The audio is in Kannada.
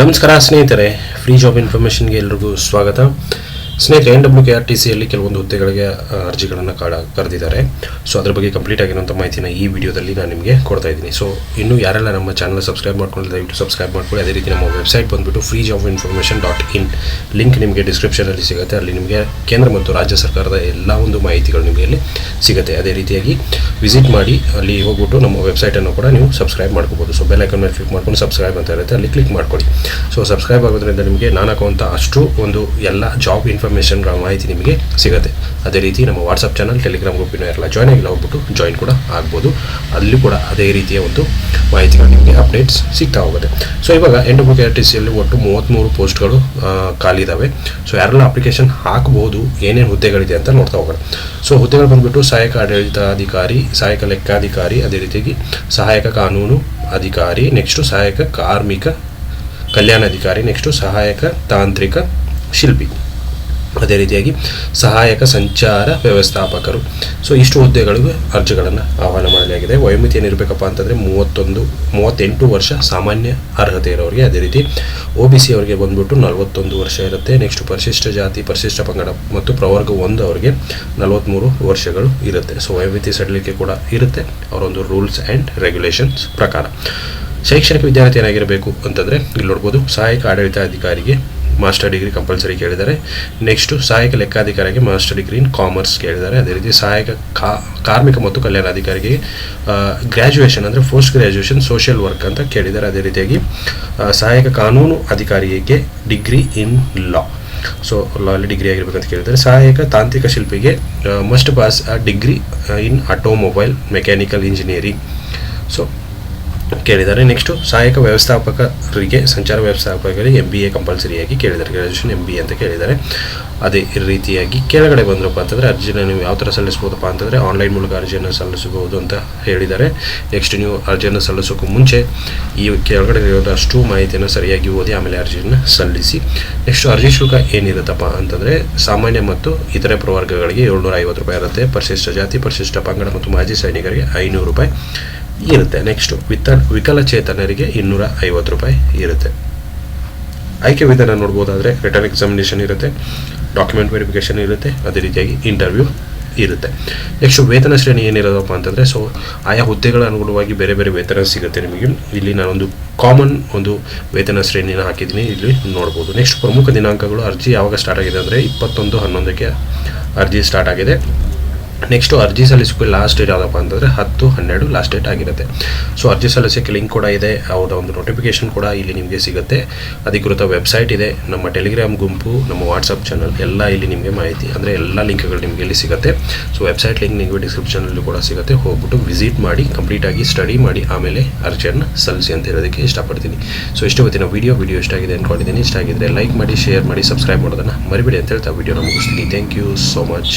ನಮಸ್ಕಾರ ಸ್ನೇಹಿತರೆ, ಫ್ರೀ ಜಾಬ್ ಇನ್ಫಾರ್ಮೇಷನ್ಗೆ ಎಲ್ರಿಗೂ ಸ್ವಾಗತ. ಸ್ನೇಹಿತರೆ, NWKRTCಯಲ್ಲಿ ಕೆಲವೊಂದು ಹುದ್ದೆಗಳಿಗೆ ಅರ್ಜಿಗಳನ್ನು ಕರೆದಿದ್ದಾರೆ. ಸೊ ಅದ್ರ ಬಗ್ಗೆ ಕಂಪ್ಲೀಟ್ ಆಗಿರುವಂಥ ಮಾಹಿತಿನ ಈ ವಿಡಿಯೋದಲ್ಲಿ ನಾನು ನಿಮಗೆ ಕೊಡ್ತಾ ಇದ್ದೀನಿ. ಸೊ ಇನ್ನೂ ಯಾರೆಲ್ಲ ನಮ್ಮ ಚಾನಲ್ ಸಬ್ಸ್ಕ್ರೈಬ್ ಮಾಡ್ಕೊಂಡು ದಯವಿಟ್ಟು ಸಬ್ಸ್ಕ್ರೈಬ್ ಮಾಡ್ಕೊಳ್ಳಿ. ಅದೇ ರೀತಿ ನಮ್ಮ ವೆಬ್ಸೈಟ್ ಬಂದುಬಿಟ್ಟು freejobinformation.in ಲಿಂಕ್ ನಿಮಗೆ ಡಿಸ್ಕ್ರಿಪ್ಷನಲ್ಲಿ ಸಿಗುತ್ತೆ. ಅಲ್ಲಿ ನಿಮಗೆ ಕೇಂದ್ರ ಮತ್ತು ರಾಜ್ಯ ಸರ್ಕಾರದ ಎಲ್ಲ ಒಂದು ಮಾಹಿತಿಗಳು ನಿಮಗೆ ಅಲ್ಲಿ ಸಿಗುತ್ತೆ. ಅದೇ ರೀತಿಯಾಗಿ ವಿಸಿಟ್ ಮಾಡಿ ಅಲ್ಲಿ ಹೋಗ್ಬಿಟ್ಟು ನಮ್ಮ ವೆಬ್ಸೈಟನ್ನು ಕೂಡ ನೀವು ಸಬ್ಸ್ಕ್ರೈಬ್ ಮಾಡ್ಕೋಬೋದು. ಸೊ ಬೆಲ್ ಐಕಾನ್ ಮೇಲೆ ಕ್ಲಿಕ್ ಮಾಡ್ಕೊಂಡು ಸಬ್ಸ್ಕ್ರೈಬ್ ಅಂತ ಇರುತ್ತೆ, ಅಲ್ಲಿ ಕ್ಲಿಕ್ ಮಾಡ್ಕೊಳ್ಳಿ. ಸೊ ಸಬ್ಸ್ಕ್ರೈಬ್ ಆಗೋದ್ರಿಂದ ನಿಮಗೆ ನಾನು ಹಾಕುವಂಥ ಅಷ್ಟು ಒಂದು ಎಲ್ಲ ಜಾಬ್ ಇನ್ಫಾರ್ಮೇಷನ್ಗಳ ಮಾಹಿತಿ ನಿಮಗೆ ಸಿಗುತ್ತೆ. ಅದೇ ರೀತಿ ನಮ್ಮ ವಾಟ್ಸಪ್ ಚಾನಲ್, ಟೆಲಿಗ್ರಾಮ್ ಗ್ರೂಪಿನ ಎಲ್ಲ ಜಾಯ್ನ್ ಆಗಿಲ್ಲ ಹೋಗ್ಬಿಟ್ಟು ಜಾಯಿನ್ ಕೂಡ ಆಗ್ಬೋದು. ಅಲ್ಲಿ ಕೂಡ ಅದೇ ರೀತಿಯ ಒಂದು ಮಾಹಿತಿಗಳು ನಿಮಗೆ ಅಪ್ಡೇಟ್ಸ್ ಸಿಗ್ತಾ ಹೋಗುತ್ತೆ. ಸೊ ಇವಾಗ NWKRTCಯಲ್ಲಿ ಒಟ್ಟು 33 ಪೋಸ್ಟ್ಗಳು ಖಾಲಿ ಇದ್ದಾವೆ. ಸೊ ಯಾರೆಲ್ಲ ಅಪ್ಲಿಕೇಶನ್ ಹಾಕ್ಬೋದು, ಏನೇನು ಹುದ್ದೆಗಳಿದೆ ಅಂತ ನೋಡ್ತಾ ಹೋಗೋಣ. ಸೊ ಹುದ್ದೆಗಳು ಬಂದುಬಿಟ್ಟು ಸಹಾಯಕ ಆಡಳಿತಾಧಿಕಾರಿ, ಸಹಾಯಕ ಲೆಕ್ಕಾಧಿಕಾರಿ, ಅದೇ ರೀತಿಯಾಗಿ ಸಹಾಯಕ ಕಾನೂನು ಅಧಿಕಾರಿ, ನೆಕ್ಸ್ಟು ಸಹಾಯಕ ಕಾರ್ಮಿಕ ಕಲ್ಯಾಣಾಧಿಕಾರಿ, ನೆಕ್ಸ್ಟು ಸಹಾಯಕ ತಾಂತ್ರಿಕ ಶಿಲ್ಪಿ, ಅದೇ ರೀತಿಯಾಗಿ ಸಹಾಯಕ ಸಂಚಾರ ವ್ಯವಸ್ಥಾಪಕರು. ಸೊ ಇಷ್ಟು ಹುದ್ದೆಗಳಿಗೂ ಅರ್ಜಿಗಳನ್ನು ಆಹ್ವಾನ ಮಾಡಲಾಗಿದೆ. ವಯೋಮಿತಿ ಏನಿರಬೇಕಪ್ಪ ಅಂತಂದರೆ 38 ವರ್ಷ ಸಾಮಾನ್ಯ ಅರ್ಹತೆ ಇರೋರಿಗೆ. ಅದೇ ರೀತಿ OBC ಅವರಿಗೆ ಬಂದುಬಿಟ್ಟು 41 ವರ್ಷ ಇರುತ್ತೆ. ನೆಕ್ಸ್ಟ್ ಪರಿಶಿಷ್ಟ ಜಾತಿ, ಪರಿಶಿಷ್ಟ ಪಂಗಡ ಮತ್ತು ಪ್ರವರ್ಗ 1 ಅವರಿಗೆ 43 ವರ್ಷಗಳು ಇರುತ್ತೆ. ಸೊ ವಯೋಮಿತಿ ಸಡಿಲಿಕೆ ಕೂಡ ಇರುತ್ತೆ ಅವರೊಂದು ರೂಲ್ಸ್ ಆ್ಯಂಡ್ ರೆಗ್ಯುಲೇಷನ್ಸ್ ಪ್ರಕಾರ. ಶೈಕ್ಷಣಿಕ ವಿದ್ಯಾರ್ಥಿ ಏನಾಗಿರಬೇಕು ಅಂತಂದರೆ ಇಲ್ಲಿ ನೋಡ್ಬೋದು, ಸಹಾಯಕ ಆಡಳಿತಾಧಿಕಾರಿಗೆ ಮಾಸ್ಟರ್ ಡಿಗ್ರಿ ಕಂಪಲ್ಸರಿ ಕೇಳಿದ್ದಾರೆ. ನೆಕ್ಸ್ಟು ಸಹಾಯಕ ಲೆಕ್ಕಾಧಿಕಾರಿಗೆ ಮಾಸ್ಟರ್ ಡಿಗ್ರಿ ಇನ್ ಕಾಮರ್ಸ್ ಕೇಳಿದ್ದಾರೆ. ಅದೇ ರೀತಿ ಸಹಾಯಕ ಕಾರ್ಮಿಕ ಮತ್ತು ಕಲ್ಯಾಣಾಧಿಕಾರಿಗೆ ಗ್ರ್ಯಾಜುಯೇಷನ್ ಅಂದರೆ ಪೋಸ್ಟ್ ಗ್ರ್ಯಾಜುಯೇಷನ್ ಸೋಷಿಯಲ್ ವರ್ಕ್ ಅಂತ ಕೇಳಿದ್ದಾರೆ. ಅದೇ ರೀತಿಯಾಗಿ ಸಹಾಯಕ ಕಾನೂನು ಅಧಿಕಾರಿಗೆ ಡಿಗ್ರಿ ಇನ್ ಲಾ, ಸೊ ಲಾಲಿ ಡಿಗ್ರಿ ಆಗಿರ್ಬೇಕಂತ ಕೇಳಿದ್ದಾರೆ. ಸಹಾಯಕ ತಾಂತ್ರಿಕ ಶಿಲ್ಪಿಗೆ must pass degree in automobile mechanical engineering so ಕೇಳಿದ್ದಾರೆ. ನೆಕ್ಸ್ಟು ಸಹಾಯಕ ವ್ಯವಸ್ಥಾಪಕರಿಗೆ, ಸಂಚಾರ ವ್ಯವಸ್ಥಾಪಕರಿಗೆ MBA ಕಂಪಲ್ಸರಿಯಾಗಿ ಕೇಳಿದ್ದಾರೆ, ಗ್ರ್ಯಾಜುಯೇಷನ್ MBA ಅಂತ ಕೇಳಿದ್ದಾರೆ. ಅದೇ ರೀತಿಯಾಗಿ ಕೆಳಗಡೆ ಬಂದ್ರಪ್ಪ ಅಂತಂದರೆ ಅರ್ಜಿನ ನೀವು ಯಾವ ಥರ ಸಲ್ಲಿಸ್ಬೋದಪ್ಪ ಅಂತಂದರೆ ಆನ್ಲೈನ್ ಮೂಲಕ ಅರ್ಜಿಯನ್ನು ಸಲ್ಲಿಸಬಹುದು ಅಂತ ಹೇಳಿದ್ದಾರೆ. ನೆಕ್ಸ್ಟ್ ನೀವು ಅರ್ಜಿಯನ್ನು ಸಲ್ಲಿಸೋಕ್ಕೂ ಮುಂಚೆ ಈ ಕೆಳಗಡೆ ಇರೋದಷ್ಟು ಮಾಹಿತಿಯನ್ನು ಸರಿಯಾಗಿ ಓದಿ ಆಮೇಲೆ ಅರ್ಜಿಯನ್ನು ಸಲ್ಲಿಸಿ. ನೆಕ್ಸ್ಟ್ ಅರ್ಜಿ ಶುಲ್ಕ ಏನಿರುತ್ತಪ್ಪ ಅಂತಂದರೆ ಸಾಮಾನ್ಯ ಮತ್ತು ಇತರೆ ಪ್ರವರ್ಗಗಳಿಗೆ 750 ರೂಪಾಯಿ ಇರುತ್ತೆ. ಪರಿಶಿಷ್ಟ ಜಾತಿ, ಪರಿಶಿಷ್ಟ ಪಂಗಡ ಮತ್ತು ಮಾಜಿ ಸೈನಿಕರಿಗೆ 500 ರೂಪಾಯಿ ಇರುತ್ತೆ. ನೆಕ್ಸ್ಟು ವಿಕಲಚೇತನರಿಗೆ 250 ರೂಪಾಯಿ ಇರುತ್ತೆ. ಆಯ್ಕೆ ವಿಧಾನ ನೋಡ್ಬೋದಾದರೆ ರಿಟರ್ನ್ ಎಕ್ಸಾಮಿನೇಷನ್ ಇರುತ್ತೆ, ಡಾಕ್ಯುಮೆಂಟ್ ವೆರಿಫಿಕೇಷನ್ ಇರುತ್ತೆ, ಅದೇ ರೀತಿಯಾಗಿ ಇಂಟರ್ವ್ಯೂ ಇರುತ್ತೆ. ನೆಕ್ಸ್ಟು ವೇತನ ಶ್ರೇಣಿ ಏನಿರೋದಪ್ಪ ಅಂತಂದರೆ ಸೊ ಆಯಾ ಹುದ್ದೆಗಳ ಅನುಗುಣವಾಗಿ ಬೇರೆ ಬೇರೆ ವೇತನ ಸಿಗುತ್ತೆ ನಿಮಗೆ. ಇಲ್ಲಿ ನಾನೊಂದು ಕಾಮನ್ ಒಂದು ವೇತನ ಶ್ರೇಣಿನ ಹಾಕಿದ್ದೀನಿ, ಇಲ್ಲಿ ನೋಡ್ಬೋದು. ನೆಕ್ಸ್ಟ್ ಪ್ರಮುಖ ದಿನಾಂಕಗಳು, ಅರ್ಜಿ ಯಾವಾಗ ಸ್ಟಾರ್ಟ್ ಆಗಿದೆ ಅಂದರೆ 21/11ಕ್ಕೆ ಅರ್ಜಿ ಸ್ಟಾರ್ಟ್ ಆಗಿದೆ. ನೆಕ್ಸ್ಟು ಅರ್ಜಿ ಸಲ್ಲಿಸೋಕ್ಕೆ ಲಾಸ್ಟ್ ಡೇಟ್ ಯಾವುದಪ್ಪ ಅಂತಂದರೆ 10/12 ಲಾಸ್ಟ್ ಡೇಟ್ ಆಗಿರುತ್ತೆ. ಸೊ ಅರ್ಜಿ ಸಲ್ಲಿಸೋಕ್ಕೆ ಲಿಂಕ್ ಕೂಡ ಇದೆ, ಅವರ ಒಂದು ನೋಟಿಫಿಕೇಷನ್ ಕೂಡ ಇಲ್ಲಿ ನಿಮಗೆ ಸಿಗುತ್ತೆ. ಅಧಿಕೃತ ವೆಬ್ಸೈಟ್ ಇದೆ, ನಮ್ಮ ಟೆಲಿಗ್ರಾಮ್ ಗುಂಪು, ನಮ್ಮ ವಾಟ್ಸಪ್ ಚಾನಲ್ ಎಲ್ಲ ಇಲ್ಲಿ ನಿಮಗೆ ಮಾಹಿತಿ ಅಂದರೆ ಎಲ್ಲ ಲಿಂಕ್ಗಳು ನಿಮಗೆ ಇಲ್ಲಿ ಸಿಗುತ್ತೆ. ಸೊ ವೆಬ್ಸೈಟ್ ಲಿಂಕ್ ನಿಮಗೆ ಡಿಸ್ಕ್ರಿಪ್ಷನಲ್ಲೂ ಕೂಡ ಸಿಗುತ್ತೆ. ಹೋಗ್ಬಿಟ್ಟು ವಿಸಿಟ್ ಮಾಡಿ, ಕಂಪ್ಲೀಟಾಗಿ ಸ್ಟಡಿ ಮಾಡಿ ಆಮೇಲೆ ಅರ್ಜಿಯನ್ನು ಸಲ್ಲಿಸಿ ಅಂತ ಹೇಳೋದಕ್ಕೆ ಇಷ್ಟಪಡ್ತೀನಿ. ಸೊ ಇಷ್ಟು ಹೊತ್ತಿನ ವಿಡಿಯೋ ಇಷ್ಟ ಆಗಿದೆ ಅಂದ್ಕೊಂಡಿದ್ದೀನಿ. ಇಷ್ಟ ಆಗಿದ್ದರೆ ಲೈಕ್ ಮಾಡಿ, ಶೇರ್ ಮಾಡಿ, ಸಬ್ಸ್ಕ್ರೈಬ್ ಮಾಡೋದನ್ನು ಮರಿಬೇಡಿ ಅಂತ ಹೇಳ್ತಾ ವಿಡಿಯೋನ ಮುಗಿಸ್ತೀನಿ. Thank you so much.